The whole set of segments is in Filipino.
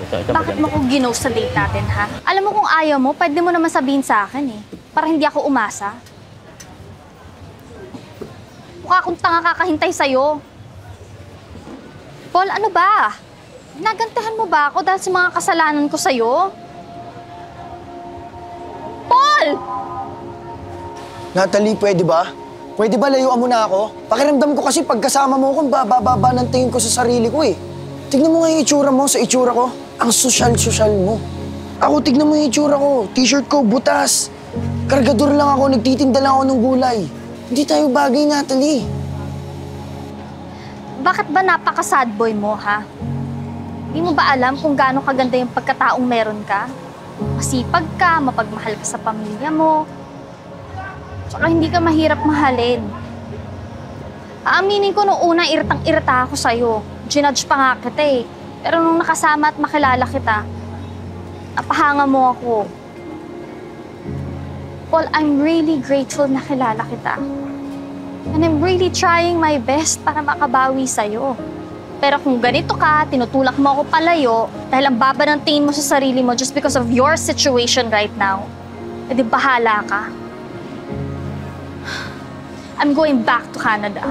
Ito Bakit mo ko ginost sa date natin, ha? Alam mo kung ayaw mo, pwede mo naman sabihin sa akin, eh. Para hindi ako umasa. Mukha akong tanga kakahintay sa'yo. Paul, ano ba? Nagantahan mo ba ako dahil sa mga kasalanan ko sa'yo? Paul! Natalie, pwede ba? Pwede ba layuan mo na ako? Pakiramdam ko kasi pagkasama mo kung bababa ng tingin ko sa sarili ko eh. Tignan mo nga yung itsura mo sa itsura ko. Ang sosyal-sosyal mo. Ako, tignan mo yung itsura ko. T-shirt ko, butas. Kargador lang ako, nagtitinda lang ako ng gulay. Hindi tayo bagay, Natalie. Bakit ba napaka-sad boy mo, ha? Hindi mo ba alam kung gaano kaganda yung pagkataong meron ka? Masipag ka, mapagmahal ka sa pamilya mo. Tsaka hindi ka mahirap mahalin. Aaminin ko nung una, iritang-irita ako sa'yo. Ginudge pa nga kita eh. Pero nung nakasama at makilala kita, napahanga mo ako. Paul, I'm really grateful na kilala kita. And I'm really trying my best para makabawi sa'yo. Pero kung ganito ka, tinutulak mo ako palayo dahil ang baba ng tingin mo sa sarili mo just because of your situation right now, edi bahala ka. I'm going back to Canada.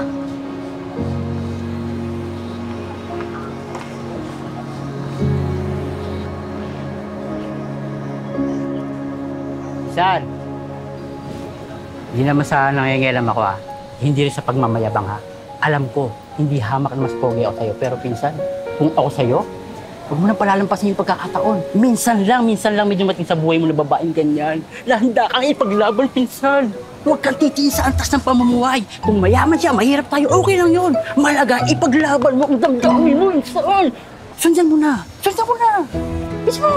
Saan? Hindi naman sa nangingialam ako ha. Hindi rin sa pagmamayabang ha. Alam ko, hindi hamak na mas pogi ako sa'yo. Pero pinsan, kung ako sa'yo, huwag mo nang palalampasin yung pagkakataon. Minsan lang may dumating sa buhay mo na babaeng ganyan. Handa kang ipaglaban, pinsan. Huwag kang titiin sa antas ng pamumuhay. Kung mayaman siya, mahirap tayo, okay lang yun. Malaga, ipaglaban mo ang damdamin mo, pinsan. Sundan mo na. Sundan mo na. Mismo.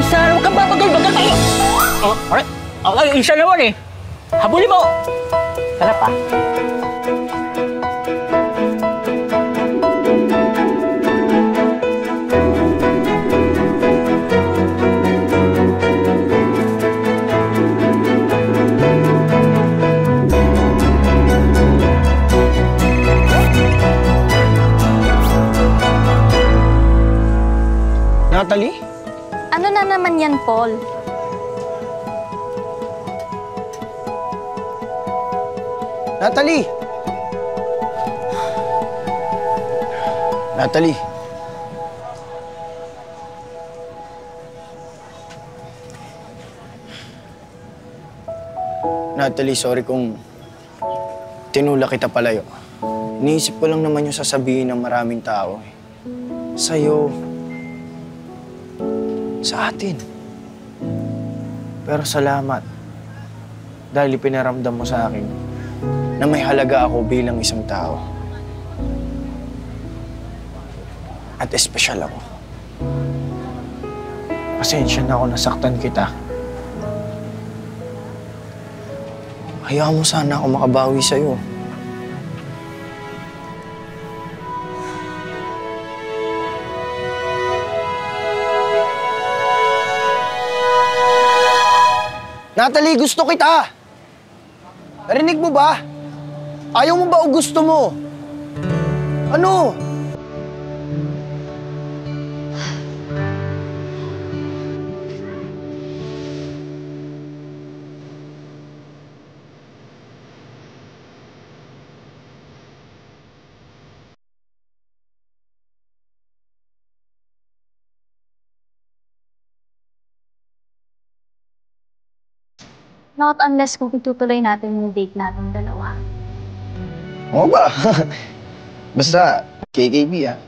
Isa, huwag kang babagal-bagal tayo! Oh, alright. Okay, isa naman eh. Habulin mo! Tara pa. Natalie? Ano na naman yan, Paul? Natalie! Natalie. Natalie, sorry kung tinulak kita palayo. Iniisip ko lang naman yung sasabihin ng maraming tao. Sa'yo. Sa atin. Pero salamat. Dahil ipinaramdam mo sa akin na may halaga ako bilang isang tao. At espesyal ako. Pasensya na ako nasaktan kita. Hayaan mo sana ako makabawi sa'yo. Natalie, gusto kita! Narinig mo ba? Ayaw mo ba o gusto mo? Ano? Not unless kung itutuloy natin yung date natin dalawa. Oo ba? Basta, KKB ah.